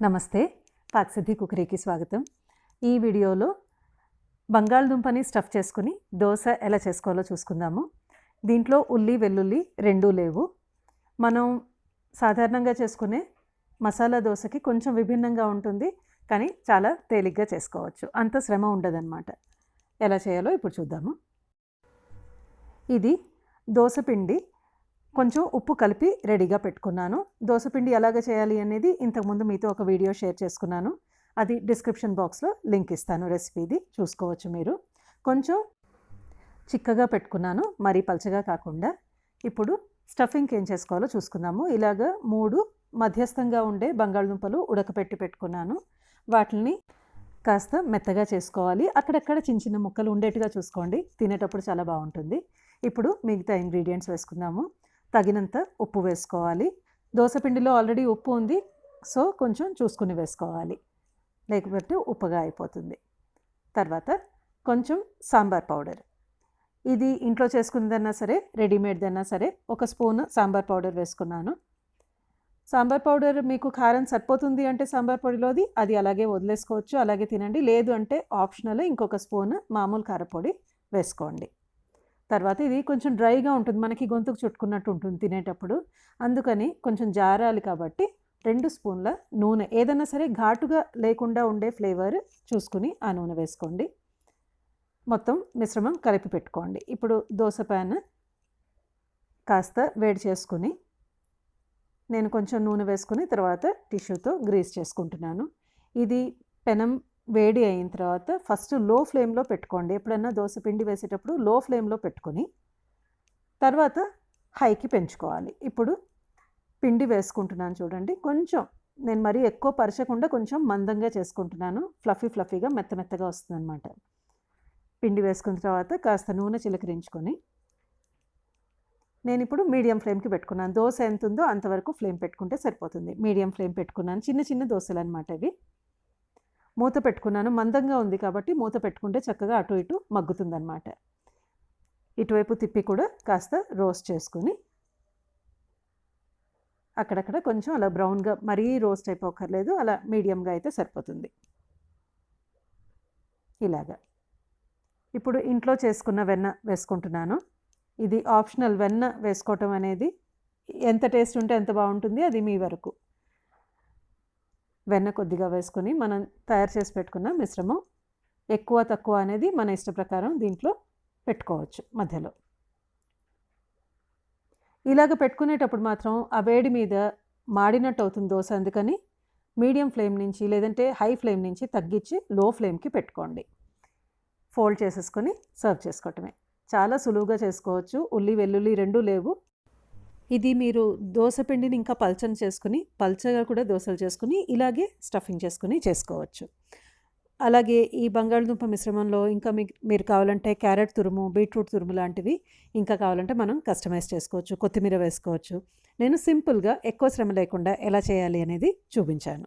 నమస్తే, పాక్సిద్ధి కుకరీకి స్వాగతం. ఈ వీడియోలో బంగాళదుంపని స్టఫ్ చేసుకుని దోశ ఎలా చేసుకోవాలో చూసుకుందాము. దీంట్లో ఉల్లి వెల్లుల్లి రెండూ లేవు. మనం సాధారణంగా చేసుకునే మసాలా దోశకి కొంచెం విభిన్నంగా ఉంటుంది, కానీ చాలా తేలిగ్గా చేసుకోవచ్చు. అంత శ్రమ ఉండదన్నమాట. ఎలా చేయాలో ఇప్పుడు చూద్దాము. ఇది దోశ పిండి కొంచెం ఉప్పు కలిపి రెడీగా పెట్టుకున్నాను. దోసపిండి ఎలాగ చేయాలి అనేది ఇంతకుముందు మీతో ఒక వీడియో షేర్ చేసుకున్నాను. అది డిస్క్రిప్షన్ బాక్స్లో లింక్ ఇస్తాను. రెసిపీది చూసుకోవచ్చు మీరు. కొంచెం చిక్కగా పెట్టుకున్నాను, మరీ పలచగా కాకుండా. ఇప్పుడు స్టఫింగ్కి ఏం చేసుకోవాలో చూసుకుందాము. ఇలాగ 3 మధ్యస్థంగా ఉండే బంగాళదుంపలు ఉడకపెట్టి పెట్టుకున్నాను. వాటిని కాస్త మెత్తగా చేసుకోవాలి. అక్కడక్కడ చిన్న చిన్న ముక్కలు ఉండేట్టుగా చూసుకోండి, తినేటప్పుడు చాలా బాగుంటుంది. ఇప్పుడు మిగతా ఇంగ్రీడియంట్స్ వేసుకుందాము. తగినంత ఉప్పు వేసుకోవాలి. దోసపిండిలో ఆల్రెడీ ఉప్పు ఉంది, సో కొంచెం చూసుకుని వేసుకోవాలి, లేకపోతే ఉప్పుగా అయిపోతుంది. తర్వాత కొంచెం సాంబార్ పౌడర్. ఇది ఇంట్లో చేసుకున్నదన్నా సరే, రెడీమేడ్దన్నా సరే, 1 స్పూన్ సాంబార్ పౌడర్ వేసుకున్నాను. సాంబార్ పౌడర్ మీకు కారం సరిపోతుంది అంటే సాంబార్ పొడిలోది అది అలాగే వదిలేసుకోవచ్చు, అలాగే తినండి. లేదు అంటే ఆప్షనల్, ఇంకొక స్పూన్ మామూలు కారపొడి వేసుకోండి. తర్వాత ఇది కొంచెం డ్రైగా ఉంటుంది, మనకి గొంతుకు చుట్టుకున్నట్టు ఉంటుంది తినేటప్పుడు. అందుకని కొంచెం జారాలి కాబట్టి 2 స్పూన్ల నూనె, ఏదైనా సరే ఘాటుగా లేకుండా ఉండే ఫ్లేవర్ చూసుకుని ఆ నూనె వేసుకోండి. మొత్తం మిశ్రమం కలిపి పెట్టుకోండి. ఇప్పుడు దోశ ప్యాన్ కాస్త వేడి చేసుకుని, నేను కొంచెం నూనె వేసుకుని తర్వాత టిష్యూతో గ్రీస్ చేసుకుంటున్నాను. ఇది పెనం వేడి అయిన తర్వాత ఫస్ట్ లో ఫ్లేమ్లో పెట్టుకోండి. ఎప్పుడన్నా దోశ పిండి వేసేటప్పుడు లో ఫ్లేమ్లో పెట్టుకొని తర్వాత హైకి పెంచుకోవాలి. ఇప్పుడు పిండి వేసుకుంటున్నాను చూడండి. కొంచెం నేను మరీ ఎక్కువ పరచకుండా కొంచెం మందంగా చేసుకుంటున్నాను. ఫ్లఫీగా మెత్తగా వస్తుంది అన్నమాట. పిండి వేసుకున్న తర్వాత కాస్త నూనె చిలకరించుకొని, నేను ఇప్పుడు మీడియం ఫ్లేమ్కి పెట్టుకున్నాను. దోశ ఎంత ఉందో అంతవరకు ఫ్లేమ్ పెట్టుకుంటే సరిపోతుంది. మీడియం ఫ్లేమ్ పెట్టుకున్నాను. చిన్న చిన్న దోశలు అనమాట ఇవి. మూత పెట్టుకున్నాను. మందంగా ఉంది కాబట్టి మూత పెట్టుకుంటే చక్కగా అటు ఇటు మగ్గుతుందన్నమాట. ఇటువైపు తిప్పి కూడా కాస్త రోస్ట్ చేసుకుని, అక్కడక్కడ కొంచెం అలా బ్రౌన్గా, మరీ రోస్ట్ అయిపోకర్లేదు, అలా మీడియంగా అయితే సరిపోతుంది. ఇలాగా. ఇప్పుడు ఇంట్లో చేసుకున్న వెన్న వేసుకుంటున్నాను. ఇది ఆప్షనల్. వెన్న వేసుకోవటం అనేది ఎంత టేస్ట్ ఉంటే ఎంత బాగుంటుంది, అది మీ వరకు. వెన్న కొద్దిగా వేసుకొని మనం తయారు చేసి పెట్టుకున్న మిశ్రమం ఎక్కువ తక్కువ అనేది మన ఇష్ట ప్రకారం దీంట్లో పెట్టుకోవచ్చు మధ్యలో. ఇలాగ పెట్టుకునేటప్పుడు మాత్రం ఆ వేడి మీద మాడినట్టు అవుతుంది దోశ. అందుకని మీడియం ఫ్లేమ్ నుంచి, లేదంటే హై ఫ్లేమ్ నుంచి తగ్గించి లో ఫ్లేమ్కి పెట్టుకోండి. ఫోల్డ్ చేసేసుకొని సర్వ్ చేసుకోవటమే. చాలా సులువుగా చేసుకోవచ్చు. ఉల్లి వెల్లుల్లి రెండూ లేవు. ఇది మీరు దోశ పిండిని ఇంకా పల్చని చేసుకుని, పల్చగా కూడా దోశలు చేసుకుని ఇలాగే స్టఫింగ్ చేసుకుని చేసుకోవచ్చు. అలాగే ఈ బంగాళదుంప మిశ్రమంలో ఇంకా మీరు కావాలంటే క్యారెట్ తురుము, బీట్రూట్ తురుము లాంటివి ఇంకా కావాలంటే మనం కస్టమైజ్ చేసుకోవచ్చు. కొత్తిమీర వేసుకోవచ్చు. నేను సింపుల్గా ఎక్కువ శ్రమ లేకుండా ఎలా చేయాలి అనేది చూపించాను.